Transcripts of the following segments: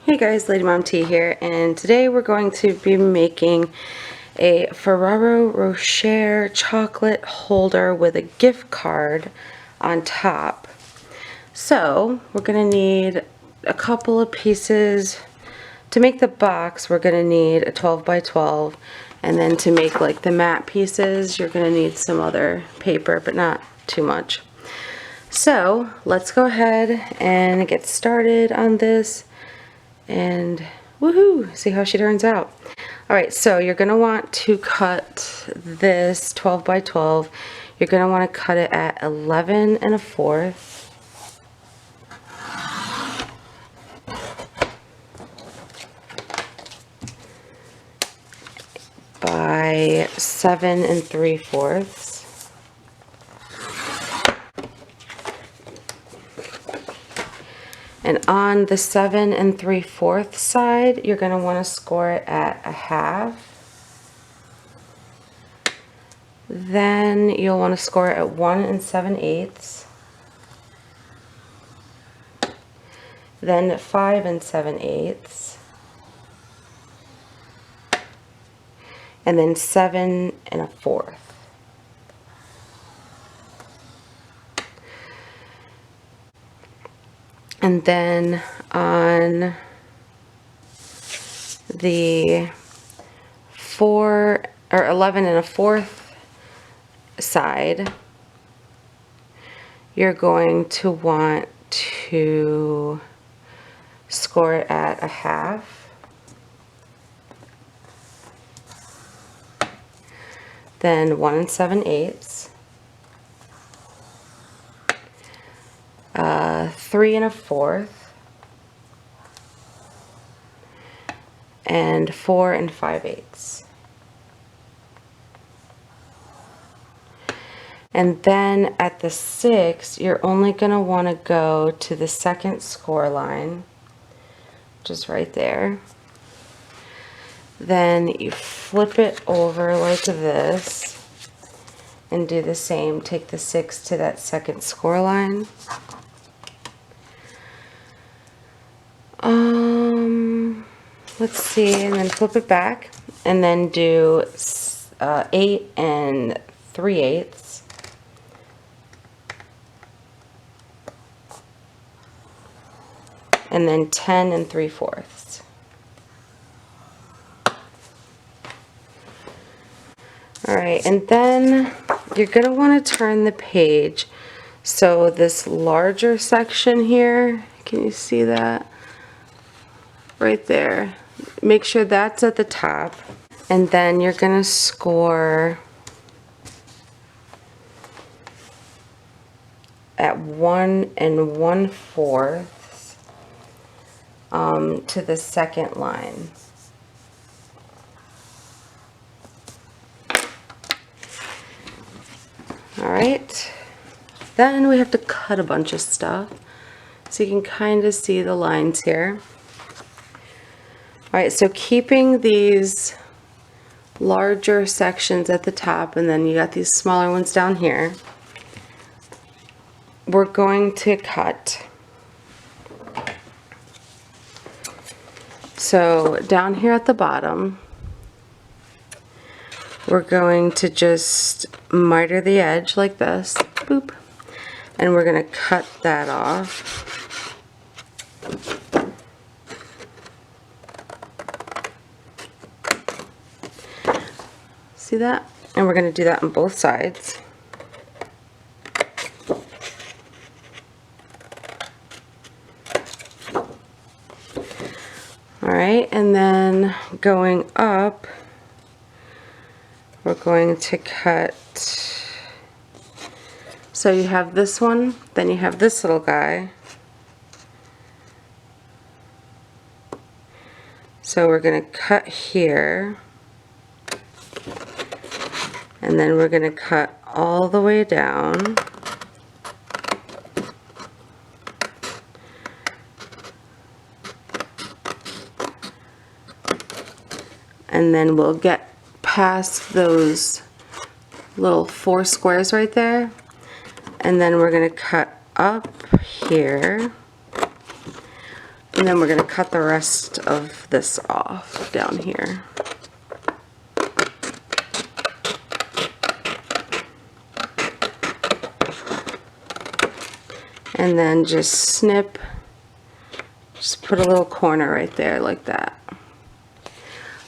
Hey guys, Lady Mom T here, and today we're going to be making a Ferrero Rocher chocolate holder with a gift card on top. So we're going to need a couple of pieces. To make the box, we're going to need a 12 by 12, and then to make like the matte pieces, you're going to need some other paper, but not too much. So let's go ahead and get started on this. And woohoo, see how she turns out. Alright, so you're going to want to cut this 12 by 12. You're going to want to cut it at 11 1/4 by 7 3/4. And on the 7 3/4 side, you're going to want to score it at 1/2. Then you'll want to score it at 1 7/8. Then 5 7/8. And then 7 1/4. And then on the 11 1/4 side, you're going to want to score it at 1/2. Then 1 7/8. 3 1/4, and 4 5/8. And then at the 6, you're only going to want to go to the second score line, which is right there. Then you flip it over like this and do the same. Take the 6 to that second score line. Let's see, and then flip it back, and then do 8 3/8. And then 10 3/4. Alright, and then you're going to want to turn the page. So this larger section here, can you see that? Right there. Make sure that's at the top. And then you're going to score at 1 1/4 to the second line. Alright, then we have to cut a bunch of stuff, so you can kind of see the lines here. Alright, so keeping these larger sections at the top, and then you got these smaller ones down here, we're going to cut. So down here at the bottom, we're going to just miter the edge like this, boop, and we're going to cut that off. See that? And we're going to do that on both sides. Alright, and then going up, we're going to cut, so you have this one, then you have this little guy. So we're going to cut here, and then we're going to cut all the way down. And then we'll get past those little 4 squares right there, and then we're going to cut up here And then we're going to cut the rest of this off down here. And then just snip, just put a little corner right there like that.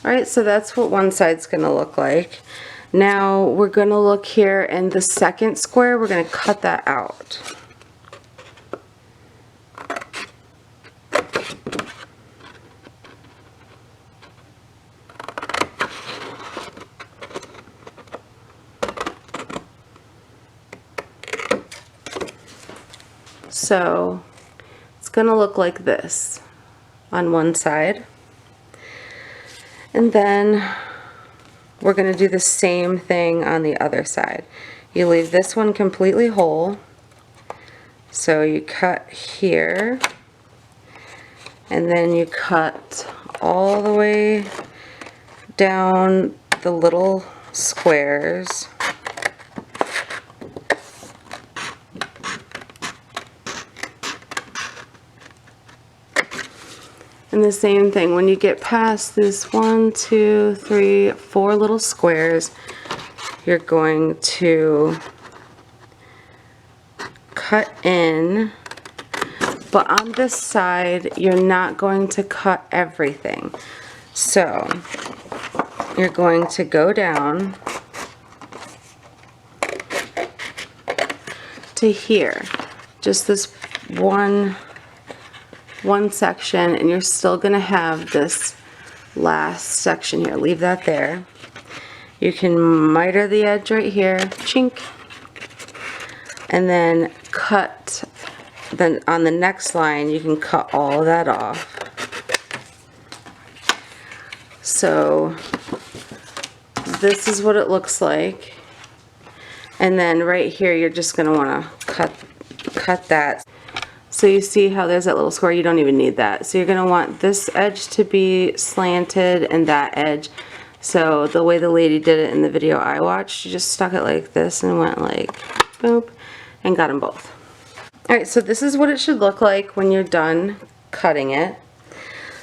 Alright, so that's what one side's going to look like. Now we're going to look here in the second square, we're going to cut that out. So it's going to look like this on one side. And then we're going to do the same thing on the other side. You leave this one completely whole. So you cut here. And then you cut all the way down the little squares. And the same thing, when you get past this 1, 2, 3, 4 little squares, you're going to cut in, but on this side, you're not going to cut everything. So, you're going to go down to here, just this one section, and you're still going to have this last section here. Leave that there. You can miter the edge right here, chink, and then cut. Then on the next line you can cut all of that off. So this is what it looks like, and then right here you're just going to want to cut that. So you see how there's that little square, you don't even need that. So you're going to want this edge to be slanted and that edge. So the way the lady did it in the video I watched, she just stuck it like this and went like boop and got them both. Alright, so this is what it should look like when you're done cutting it.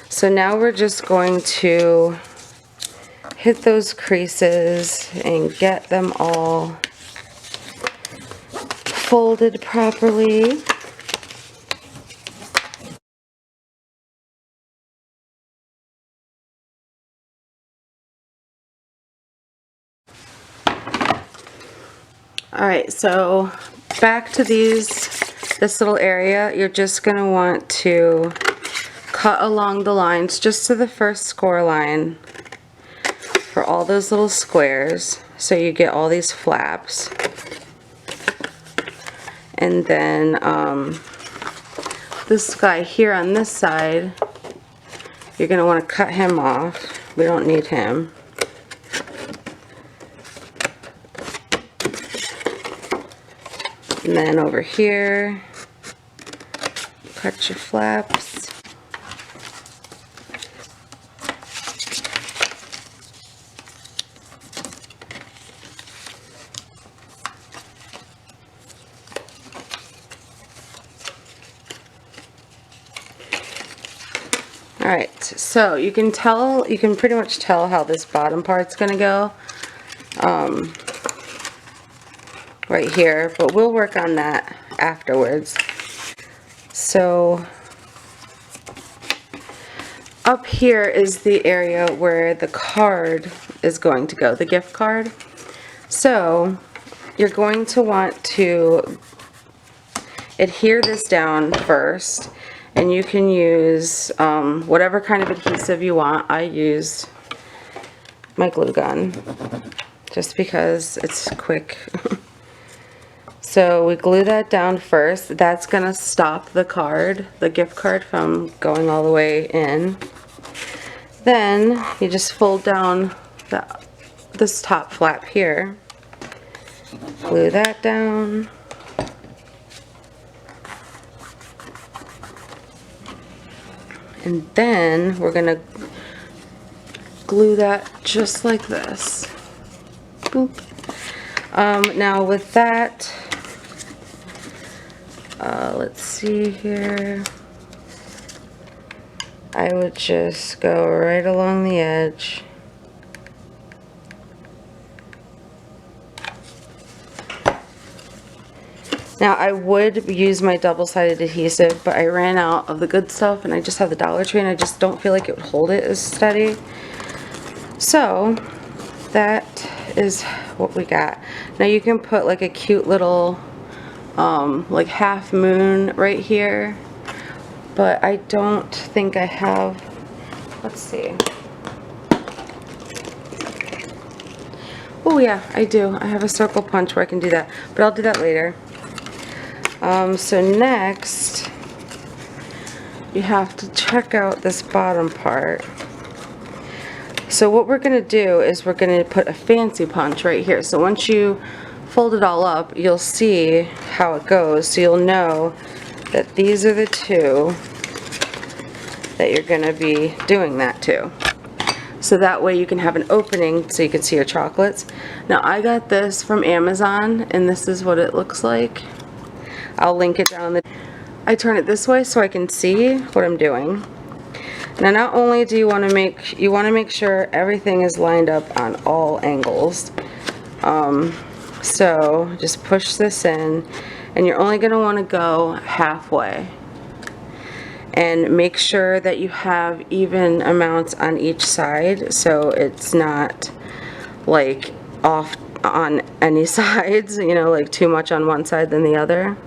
So now we're just going to hit those creases and get them all folded properly. Alright, so back to this little area, you're just going to want to cut along the lines just to the first score line for all those little squares, so you get all these flaps. And then this guy here on this side, you're going to want to cut him off. We don't need him. And then over here, cut your flaps. Alright, so you can pretty much tell how this bottom part's going to go. Right here, but we'll work on that afterwards. So up here is the area where the card is going to go, the gift card. So you're going to want to adhere this down first, and you can use whatever kind of adhesive you want. I use my glue gun just because it's quick. So we glue that down first. That's going to stop the card, the gift card, from going all the way in. Then you just fold down this top flap here. Glue that down. And then we're going to glue that just like this. Boop. Now with that, let's see here. I would just go right along the edge. Now I would use my double-sided adhesive, but I ran out of the good stuff and I just have the Dollar Tree and I just don't feel like it would hold it as steady. So that is what we got. Now you can put like a cute little like half moon right here, but I don't think I have, let's see. Oh yeah, I do. I have a circle punch where I can do that, but I'll do that later. So next, you have to check out this bottom part. So what we're going to do is we're going to put a fancy punch right here. So once you fold it all up, you'll see how it goes. So you'll know that these are the two that you're going to be doing that to. So that way you can have an opening so you can see your chocolates. Now I got this from Amazon and this is what it looks like. I'll link it down. I turn it this way so I can see what I'm doing. Now not only do you want to make sure everything is lined up on all angles. So just push this in and you're only going to want to go halfway. And make sure that you have even amounts on each side so it's not like off on any sides, you know, like too much on one side than the other.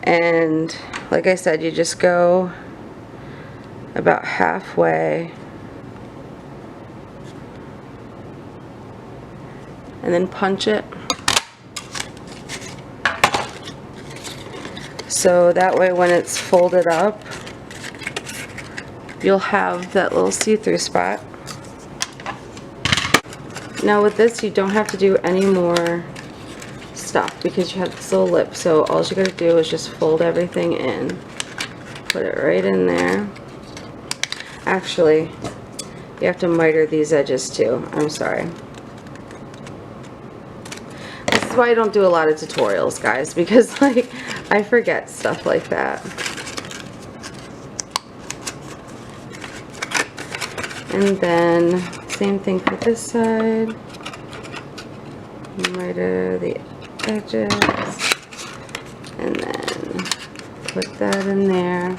And like I said, you just go about halfway and then punch it. So that way when it's folded up, you'll have that little see-through spot. Now with this, you don't have to do any more stuff because you have this little lip. So all you gotta do is just fold everything in. Put it right in there. Actually, you have to miter these edges too. I'm sorry. This is why I don't do a lot of tutorials, guys, because like I forget stuff like that. And then same thing for this side. Miter the edges and then put that in there.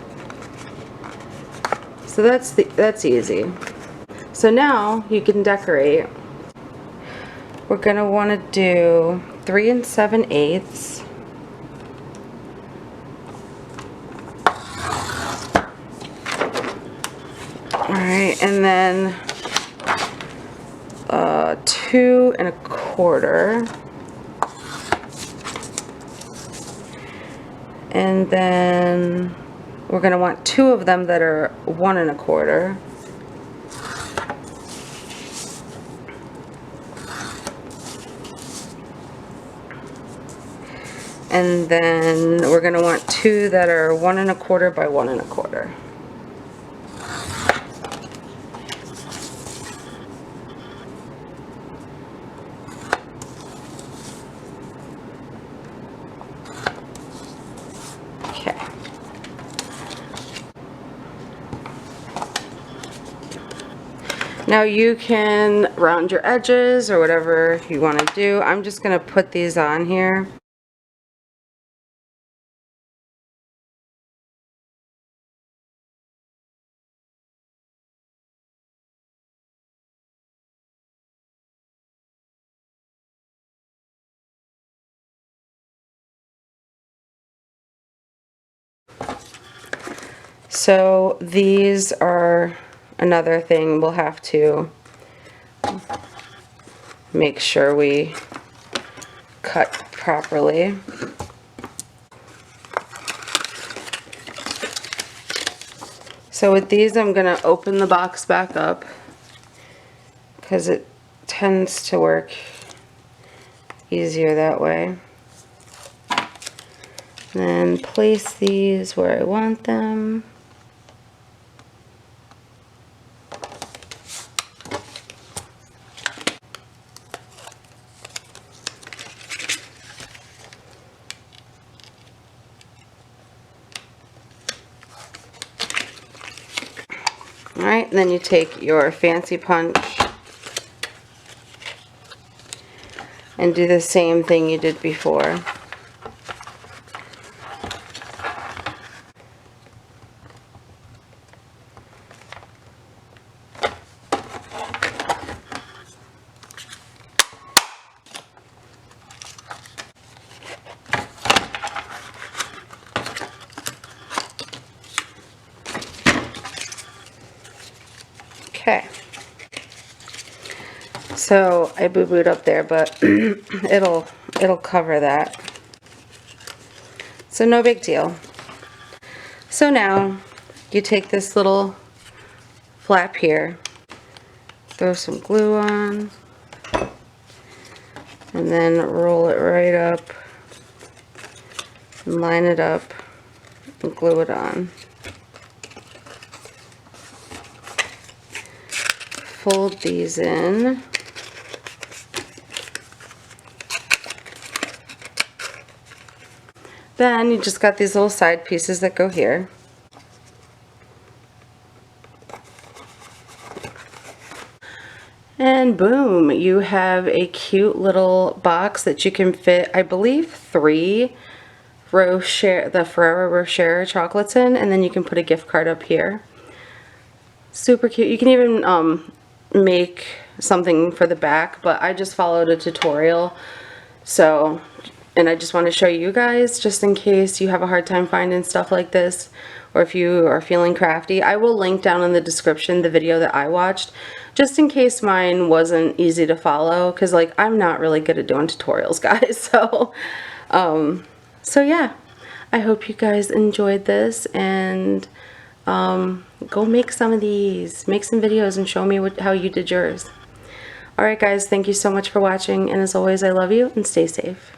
So that's easy. So now you can decorate. We're gonna want to do 3 7/8. Alright, and then 2 1/4. And then we're going to want 2 of them that are 1 1/4. And then we're going to want 2 that are 1 1/4 by 1 1/4. Okay. Now you can round your edges or whatever you want to do. I'm just going to put these on here. So these are another thing we'll have to make sure we cut properly. So with these I'm going to open the box back up because it tends to work easier that way. Then place these where I want them. Alright, then you take your fancy punch and do the same thing you did before. Okay, so I boo-booed up there, but it'll cover that. So no big deal. So now you take this little flap here, throw some glue on, and then roll it right up and line it up and glue it on. Fold these in. Then you just got these little side pieces that go here. And boom, you have a cute little box that you can fit, I believe, 3 the Ferrero Rocher chocolates in, and then you can put a gift card up here. Super cute. You can even make something for the back, but I just followed a tutorial, so, and I just want to show you guys just in case you have a hard time finding stuff like this, or if you are feeling crafty. I will link down in the description the video that I watched, just in case mine wasn't easy to follow, because like I'm not really good at doing tutorials, guys. So yeah, I hope you guys enjoyed this, and go make some of these, make some videos and show me how you did yours. Alright guys, thank you so much for watching, and as always, I love you and stay safe.